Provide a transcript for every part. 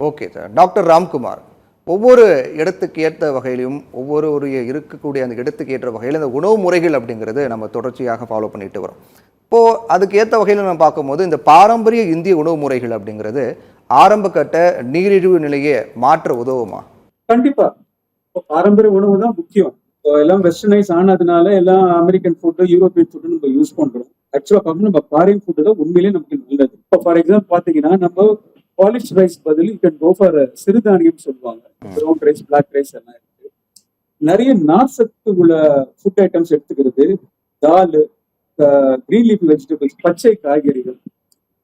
Okay sir. Doctor Ramkumar, ஒவ்வொரு இடத்துக்கு ஏற்ற வகையிலும் ஒவ்வொரு இருக்கக்கூடிய அந்த இடத்துக்கு ஏற்ற வகையில் இந்த உணவு முறைகள் அப்படிங்கிறது நம்ம தொடர்ச்சியாக ஃபாலோ பண்ணிட்டு வரோம். இப்போது அதுக்கு ஏற்ற வகையில் நம்ம பார்க்கும்போது இந்த பாரம்பரிய இந்திய உணவு முறைகள் அப்படிங்கிறது ஆரம்ப கட்ட நீரிழிவு நிலையை மாற்ற உதவுமா? கண்டிப்பா. இப்போ பாரம்பரிய உணவு தான் முக்கியம். இப்போ எல்லாம் வெஸ்டர்னைஸ் ஆனதுனால எல்லாம் அமெரிக்கன் ஃபுட்டு, யூரோப்பியன் ஃபுட்டு நம்ம யூஸ் பண்றோம். ஆக்சுவலா பார்க்கணும் நம்ம ஃபாரின் ஃபுட்டு தான் உண்மையிலேயே நமக்கு நல்லது. இப்போ ஃபார் எக்ஸாம்பிள் பார்த்தீங்கன்னா, நம்ம பாலிஷ் ரைஸ் பதில் யூ கேன் கோ ஃபார் சிறுதானியம் சொல்லுவாங்க. ப்ரௌன் ரைஸ், பிளாக் ரைஸ் எல்லாம் இருக்கு. நிறைய நார் சத்து உள்ள ஃபுட் ஐட்டம்ஸ் எடுத்துக்கிறது, தால், கிரீன் லீஃப் வெஜிடபிள்ஸ், பச்சை காய்கறிகள்,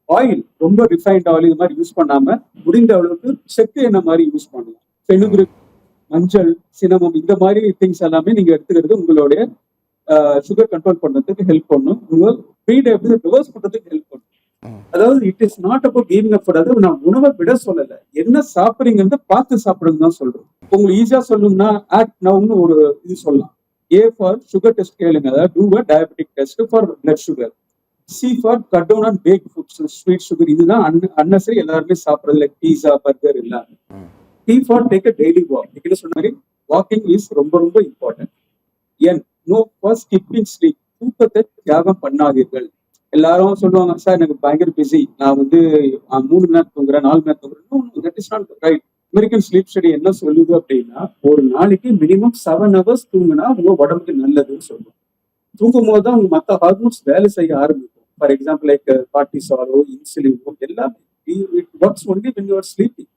ஆயில் ரொம்ப ரிஃபைன்ட் ஆயில் இது மாதிரி யூஸ் பண்ணாம முடிந்த அளவுக்கு செக்கு எண்ணெய் மாதிரி யூஸ் பண்ணலாம். ஃபெனுக்ரிக், மஞ்சள், சினமம் இந்த மாதிரி திங்ஸ் எல்லாமே நீங்க எடுத்துக்கிறது உங்களுடைய சுகர் கண்ட்ரோல் பண்றதுக்கு ஹெல்ப் பண்ணும். உங்க ப்ரீ டயபிட்டிஸ் ரிவர்ஸ் பண்றதுக்கு ஹெல்ப் பண்ணும். அதாவது it is not about giving up food. அதாவது நான் உணவை விட சொல்லல, என்ன சாப்பிடுறீங்கன்னு பார்த்து சாப்பிடுங்க தான் சொல்றேன். உங்களுக்கு ஈஸியா சொல்லணும்னா ஆக்ட் நவுன்னு ஒரு இது சொல்லலாம். ஏ ஃபார் சுகர் டெஸ்ட் கேளுங்க, அதாவது do a diabetic test for blood sugar. C for cut down on pack foods, sweet sugar. இதுதான் அன்னசரி எல்லாருமே சாப்பிடுறது, லைக் பீஸா, பர்கர் எல்லாம். D for take a daily walk. நீங்க சொன்ன மாதிரி வாக்கிங் இஸ் ரொம்ப ரொம்ப important. N no for skipping sleep. தூக்கத்தை தியாகம் பண்ணாதீர்கள். எல்லாரும் சொல்லுவாங்க, சார் எனக்கு பயங்கர பிஸி, நான் வந்து 3 மணி நேரம் தூங்குறேன், 4 மணி நேரம் தூங்குறேன். That is not right. American sleep study என்ன சொல்லுது அப்படின்னா, ஒரு நாளைக்கு மினிமம் 7 hours தூங்குனா உங்க உடம்புக்கு நல்லதுன்னு சொல்லுவோம். தூங்கும் போது தான் உங்க மற்ற ஹார்மோன்ஸ் வேலை செய்ய ஆரம்பிக்கும். ஃபார் எக்ஸாம்பிள் லைக் கார்டிசாலோ, இன்சுலினோ எல்லாமே it works only when you are sleeping.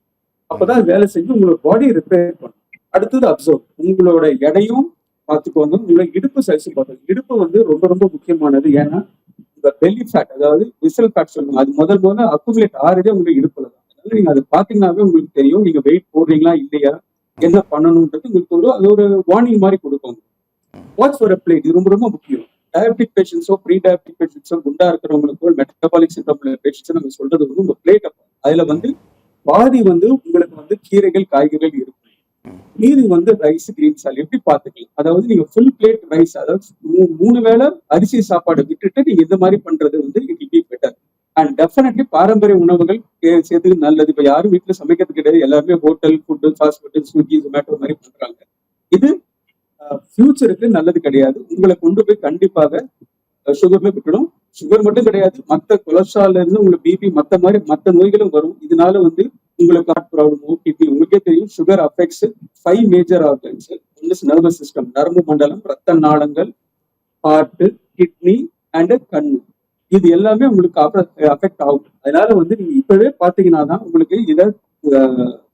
அப்பதான் வேலை செஞ்சு உங்களோட பாடி ரிப்பேர் பண்ணும். அடுத்தது அப்சர்வ், உங்களோட எடையும் பார்த்துக்கோங்க, உங்களோட இடுப்பு சைஸும் பார்த்துக்கோங்க. இடுப்பு வந்து ரொம்ப ரொம்ப முக்கியமானது. ஏன்னா இந்த பெல்லி ஃபேட், அதாவது விசல் ஃபேட் சொல்லுவாங்க, அது முதல்ல அக்குமுலேட் ஆறதே உங்களுக்கு இடுப்புல தான். அதனால நீங்க அதை பாத்தீங்கன்னாவே உங்களுக்கு தெரியும் நீங்க வெயிட் போடுறீங்களா இல்லையா, என்ன பண்ணணும்ன்றது உங்களுக்கு அது ஒரு வார்னிங் மாதிரி கொடுக்கும். வாட்ச் ஃபார் அ பிளேட், இது ரொம்ப ரொம்ப முக்கியம். டயபெட்டிக் பேஷன்ஸோ, ப்ரீ டயபெட்டிக் பேஷன்ஸோ, குண்டா இருக்கிறவங்களுக்கோ, மெட்டபாலிக் சிண்ட்ரோம் பேஷன்ஸோ நம்ம சொல்றது வந்து உங்க பிளேட். அதுல வந்து பாதி வந்து உங்களுக்கு வந்து கீரைகள், காய்கறிகள் இருக்கும். மீதி வந்து ரைஸ், கிரீன் சால் எப்படி பாத்துக்கலாம். அதாவது நீங்க ஃபுல் பிளேட் ரைஸ், அதாவது 3 வேளை அரிசி சாப்பாடு விட்டுட்டு நீங்க இந்த மாதிரி பண்றது வந்து it will be better. And definitely பாரம்பரிய உணவுகள் சேர்த்துக்கு நல்லது. இப்ப யாரும் வீட்டுல சமைக்கிறது கிடையாது, எல்லாருமே hotel food, fast food, Swiggy, Zomato மாதிரி பண்றாங்க. இது ஃபியூச்சருக்கு நல்லது கிடையாது. உங்களை கொண்டு போய் கண்டிப்பாக சுகர்ல விட்டுடும். சுகர் மட்டும் கிடையாது, மற்ற கொலஸ்ட்ரால்ல இருந்து உங்களுக்கு பிபி, மற்ற நோய்களும் வரும். இதனால வந்து உங்களுக்கு ஹார்ட் ப்ராப்ளமோ, கிட்னி, உங்களுக்கே தெரியும் sugar affects 5 major organs. Nervous system, நரம்பு மண்டலம், ரத்த நாளங்கள், ஹார்ட், கிட்னி அண்ட் கண்ணு. இது எல்லாமே உங்களுக்கு அஃபெக்ட் ஆகும். அதனால வந்து நீங்க இப்பவே பாத்தீங்கன்னா தான் உங்களுக்கு இதை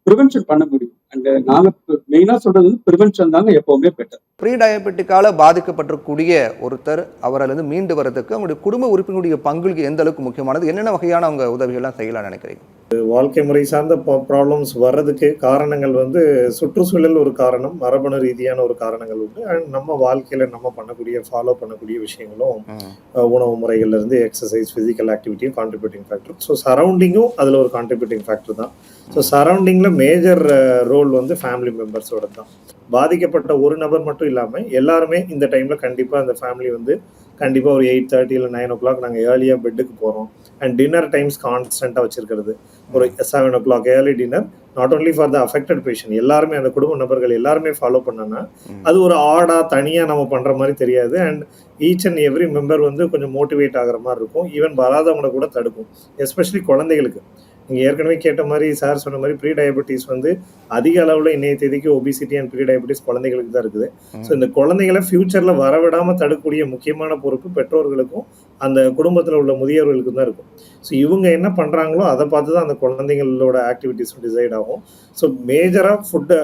ப்ரிவென்ஷன் பண்ண முடியும். அண்ட் நாங்க மெயினா சொல்றது ப்ரிவென்ஷன் தாங்க எப்பவுமே பெட்டர். ப்ரீ டயபெட்டிக்கால பாதிக்கப்பட்டிருக்கக்கூடிய ஒருத்தர் அவரிலிருந்து மீண்டு வரதுக்கு அவங்களுடைய குடும்ப உறுப்பினருடைய பங்கு எந்த அளவுக்கு முக்கியமானது, என்னென்ன வகையான அவங்க உதவிகள்லாம் செய்யலாம்னு நினைக்கிறீங்க? வாழ்க்கை முறை சார்ந்த ப்ராப்ளம்ஸ் வர்றதுக்கு காரணங்கள் வந்து சுற்றுச்சூழல் ஒரு காரணம், மரபணு ரீதியான ஒரு காரணங்கள் உண்டு. அண்ட் நம்ம வாழ்க்கையில் நம்ம ஃபாலோ பண்ணக்கூடிய விஷயங்களும் உணவு முறைகள்ல இருந்து எக்ஸசைஸ், ஃபிசிக்கல் ஆக்டிவிட்டியும் கான்ட்ரிபியூட்டிங் ஃபேக்டர். ஸோ சரௌண்டிங்கும் அதில் ஒரு கான்ட்ரிபியூட்டிங் ஃபேக்டர் தான். ஸோ சரௌண்டிங்கில் மேஜர் ரோல் வந்து ஃபேமிலி மெம்பர்ஸோட தான். பாதிக்கப்பட்ட ஒரு நபர் மட்டும் இல்லாமல் எல்லாருமே இந்த டைமில் கண்டிப்பாக அந்த ஃபேமிலி வந்து கண்டிப்பாக ஒரு 8:30 இல்லை 9 o'clock நாங்கள் ஏர்லியாக பெட்டுக்கு போகிறோம். அண்ட் டின்னர் டைம்ஸ் கான்ஸ்டண்ட்டாக வச்சுருக்கிறது. ஒரு 7 o'clock early dinner, not only for the affected patient, எல்லாருமே அந்த குடும்ப நபர்கள் எல்லாருமே ஃபாலோ பண்ணோன்னா அது ஒரு தனியாக நம்ம பண்ணுற மாதிரி தெரியாது. And each and every member வந்து கொஞ்சம் மோட்டிவேட் ஆகிற மாதிரி இருக்கும். ஈவன் வராதவங்களை கூட தடுக்கும், எஸ்பெஷலி குழந்தைகளுக்கு. நீங்கள் ஏற்கனவே கேட்ட மாதிரி சார் சொன்ன மாதிரி ப்ரீ டயபெட்டிஸ் வந்து அதிக அளவில் இன்றைய தேதிக்கு ஒபிசிட்டி அண்ட் ப்ரீ டயபெட்டிஸ் குழந்தைகளுக்கு தான் இருக்குது. ஸோ இந்த குழந்தைகளை ஃப்யூச்சரில் வரவிடாமல் தடுக்கக்கூடிய முக்கியமான பொறுப்பு பெற்றோர்களுக்கும் அந்த குடும்பத்தில் உள்ள முதியவர்களுக்கும் தான் இருக்கும். ஸோ இவங்க என்ன பண்ணுறாங்களோ அதை பார்த்து தான் அந்த குழந்தைங்களோட ஆக்டிவிட்டிஸும் டிசைட் ஆகும். ஸோ மேஜராக ஃபுட்டு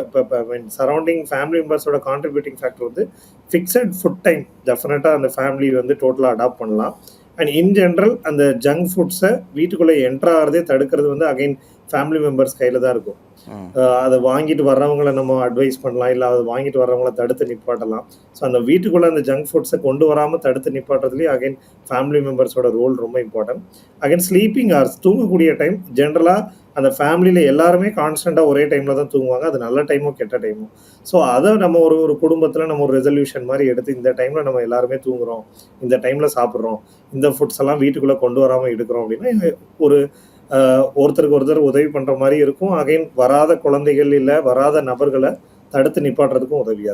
சரௌண்டிங் ஃபேமிலி மெம்பர்ஸோட கான்ட்ரிபியூட்டிங் ஃபேக்டர் வந்து ஃபிக்ஸட் ஃபுட் டைம் டெஃபினட்டாக அந்த ஃபேமிலி வந்து டோட்டலாக அடாப்ட் பண்ணலாம். அண்ட் இன் ஜென்ரல் அந்த ஜங்க் ஃபுட்ஸை வீட்டுக்குள்ளே என்ட்ரு ஆகிறதே தடுக்கிறது வந்து அகைன் ஃபேமிலி மெம்பர்ஸ் கையில் தான் இருக்கும். அதை வாங்கிட்டு வர்றவங்களை நம்ம அட்வைஸ் பண்ணலாம், இல்லை அதை வாங்கிட்டு வர்றவங்கள தடுத்து நிப்பாட்டலாம். ஸோ அந்த வீட்டுக்குள்ளே அந்த ஜங்க் ஃபுட்ஸை கொண்டு வராமல் தடுத்து நிப்பாட்டுறதுலேயும் அகைன் ஃபேமிலி மெம்பர்ஸோட ரோல் ரொம்ப இம்பார்ட்டன்ட். அகைன் ஸ்லீப்பிங் ஹவர்ஸ், தூங்கக்கூடிய டைம் ஜென்ரலாக அந்த ஃபேமிலியில் எல்லாருமே கான்ஸ்டண்ட்டாக ஒரே டைமில் தான் தூங்குவாங்க. அது நல்ல டைமும் கெட்ட டைமும். ஸோ அதை நம்ம ஒரு குடும்பத்தில் நம்ம ஒரு ரெசல்யூஷன் மாதிரி எடுத்து இந்த டைமில் நம்ம எல்லாருமே தூங்குறோம், இந்த டைமில் சாப்பிட்றோம், இந்த ஃபுட்ஸ் எல்லாம் வீட்டுக்குள்ளே கொண்டு வராமல் எடுக்கிறோம் அப்படின்னா ஒரு ஒருத்தருக்கு ஒருத்தர் உதவி பண்ற மாதிரி இருக்கும். அகைன் வராத குழந்தைகள் இல்ல வராத நபர்களை தடுத்து நிப்பாட்டுறதுக்கும் உதவியா இருக்கும்.